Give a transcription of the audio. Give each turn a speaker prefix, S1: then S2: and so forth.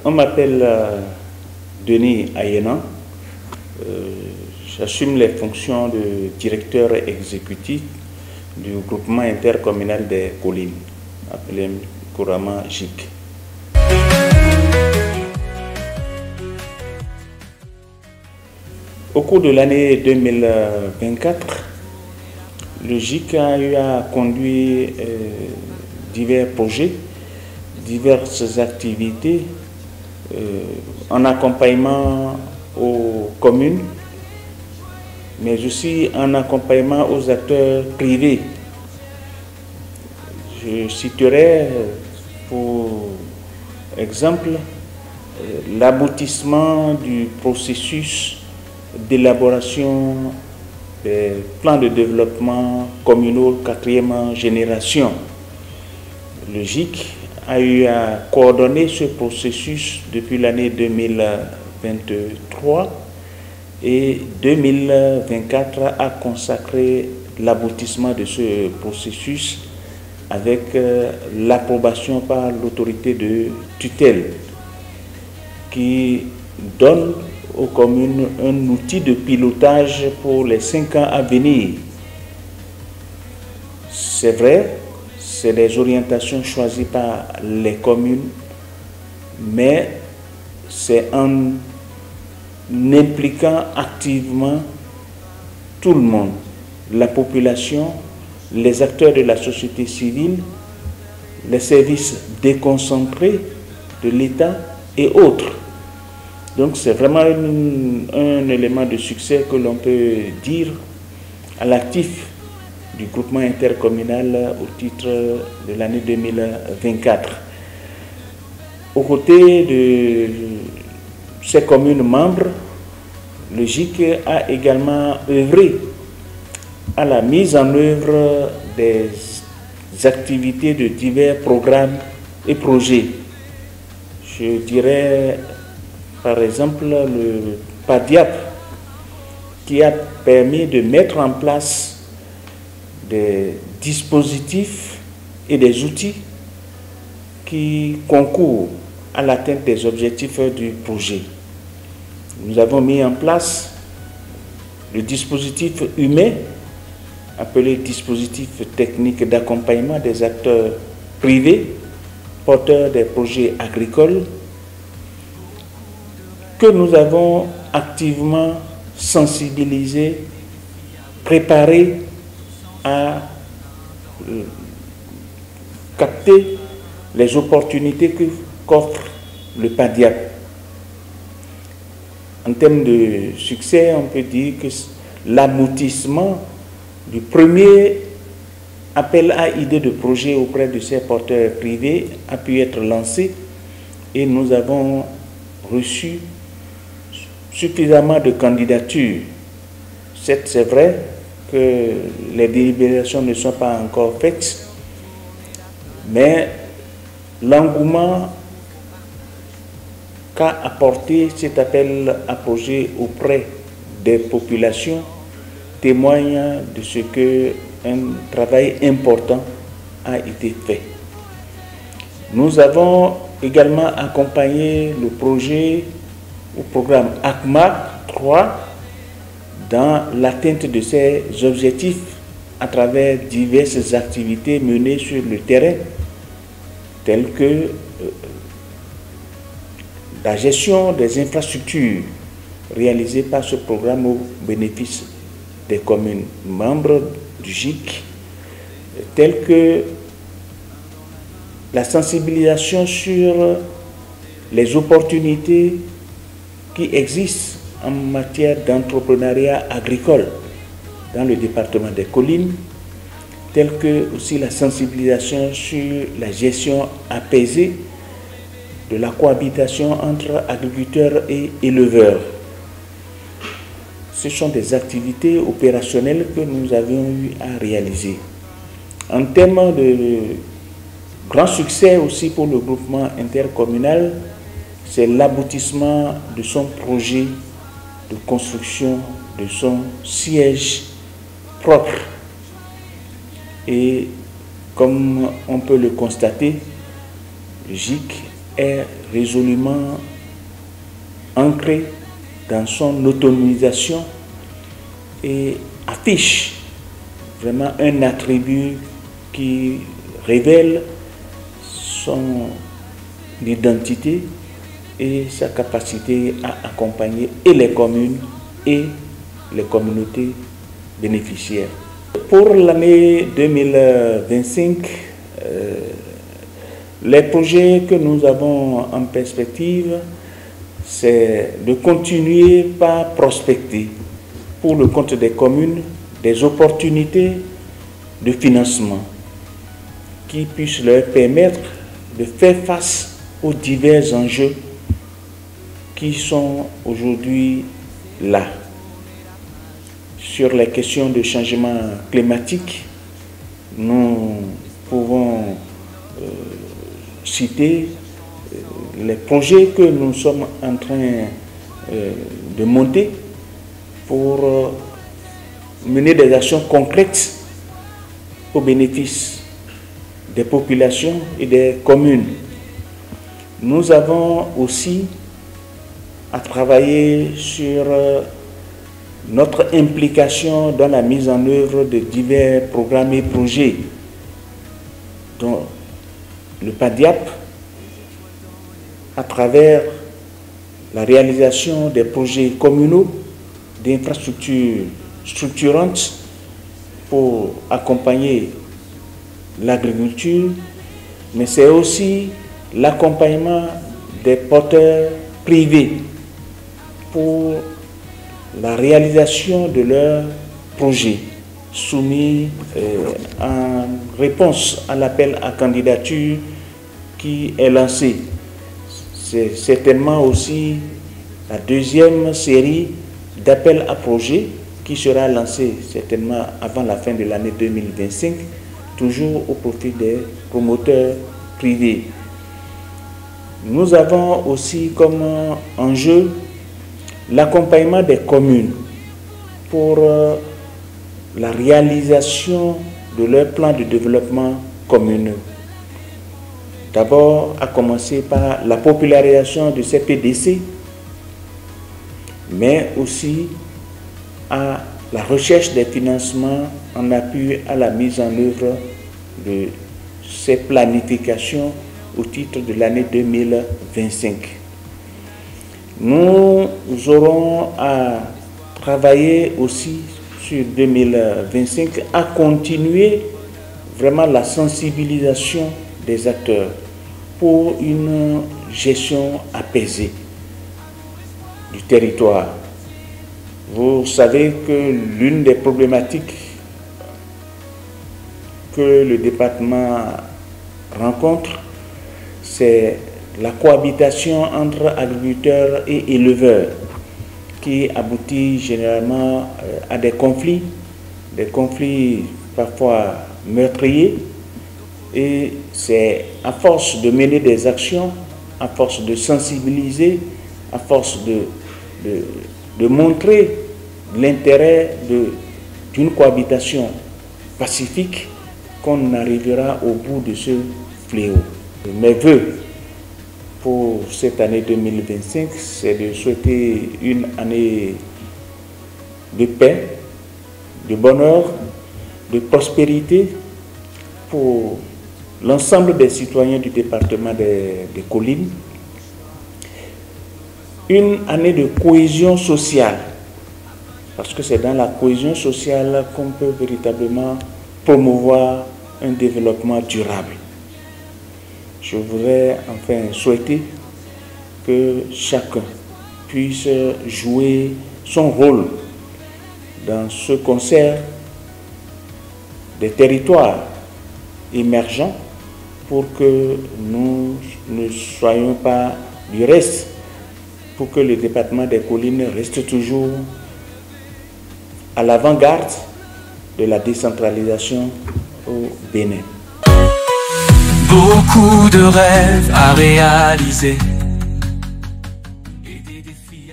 S1: On m'appelle Denis Ayena. J'assume les fonctions de directeur exécutif du groupement intercommunal des collines, appelé couramment GIC. Au cours de l'année 2024, le GIC a eu à conduire divers projets, diverses activités en accompagnement aux communes, mais aussi en accompagnement aux acteurs privés. Je citerai pour exemple l'aboutissement du processus d'élaboration des plans de développement communaux 4e génération. Le GIC a eu à coordonner ce processus depuis l'année 2023 et 2024 a consacré l'aboutissement de ce processus avec l'approbation par l'autorité de tutelle qui donne aux communes un outil de pilotage pour les 5 ans à venir. C'est vrai, c'est des orientations choisies par les communes, mais c'est en impliquant activement tout le monde, la population, les acteurs de la société civile, les services déconcentrés de l'État et autres. Donc c'est vraiment un élément de succès que l'on peut dire à l'actif du groupement intercommunal au titre de l'année 2024. Aux côtés de ces communes membres, le GIC a également œuvré à la mise en œuvre des activités de divers programmes et projets. Je dirais par exemple le PADIAP qui a permis de mettre en place des dispositifs et des outils qui concourent à l'atteinte des objectifs du projet. Nous avons mis en place le dispositif humain, appelé dispositif technique d'accompagnement des acteurs privés, porteurs des projets agricoles, que nous avons activement sensibilisé, préparé à capter les opportunités qu'offre le PADIAP. En termes de succès, on peut dire que l'aboutissement du premier appel à idées de projet auprès de ces porteurs privés a pu être lancé et nous avons reçu suffisamment de candidatures. C'est vrai que les délibérations ne sont pas encore faites, mais l'engouement qu'a apporté cet appel à projet auprès des populations témoigne de ce qu'un travail important a été fait. Nous avons également accompagné le programme ACMA 3 dans l'atteinte de ses objectifs à travers diverses activités menées sur le terrain, telles que la gestion des infrastructures réalisées par ce programme au bénéfice des communes membres du GIC, telles que la sensibilisation sur les opportunités qui existent en matière d'entrepreneuriat agricole dans le département des collines, telles que aussi la sensibilisation sur la gestion apaisée de la cohabitation entre agriculteurs et éleveurs. Ce sont des activités opérationnelles que nous avions eu à réaliser. En termes de grand succès aussi pour le groupement intercommunal, c'est l'aboutissement de son projet de construction de son siège propre. Et comme on peut le constater, le GIC est résolument ancré dans son autonomisation et affiche vraiment un attribut qui révèle son identité et sa capacité à accompagner et les communes et les communautés bénéficiaires. Pour l'année 2025, les projets que nous avons en perspective, c'est de continuer par prospecter pour le compte des communes des opportunités de financement qui puissent leur permettre de faire face aux divers enjeux qui sont aujourd'hui là. Sur les questions de changement climatique, nous pouvons citer les projets que nous sommes en train de monter pour mener des actions concrètes au bénéfice des populations et des communes. Nous avons aussi à travailler sur notre implication dans la mise en œuvre de divers programmes et projets, dont le PADIAP, à travers la réalisation des projets communaux d'infrastructures structurantes pour accompagner l'agriculture, mais c'est aussi l'accompagnement des porteurs privés pour la réalisation de leurs projets soumis en réponse à l'appel à candidature qui est lancé. C'est certainement aussi la deuxième série d'appels à projets qui sera lancée certainement avant la fin de l'année 2025, toujours au profit des promoteurs privés. Nous avons aussi comme enjeu l'accompagnement des communes pour la réalisation de leur plan de développement communal. D'abord, à commencer par la popularisation de ces PDC, mais aussi à la recherche des financements en appui à la mise en œuvre de ces planifications au titre de l'année 2025. Nous aurons à travailler aussi sur 2025 à continuer vraiment la sensibilisation des acteurs pour une gestion apaisée du territoire. Vous savez que l'une des problématiques que le département rencontre, c'est la cohabitation entre agriculteurs et éleveurs qui aboutit généralement à des conflits parfois meurtriers. Et c'est à force de mener des actions, à force de sensibiliser, à force de montrer l'intérêt d'une cohabitation pacifique qu'on arrivera au bout de ce fléau. Mes vœux pour cette année 2025, c'est de souhaiter une année de paix, de bonheur, de prospérité pour l'ensemble des citoyens du département des Collines, une année de cohésion sociale, parce que c'est dans la cohésion sociale qu'on peut véritablement promouvoir un développement durable. Je voudrais enfin souhaiter que chacun puisse jouer son rôle dans ce concert des territoires émergents pour que nous ne soyons pas du reste, pour que le département des Collines reste toujours à l'avant-garde de la décentralisation au Bénin.
S2: Beaucoup de rêves à réaliser.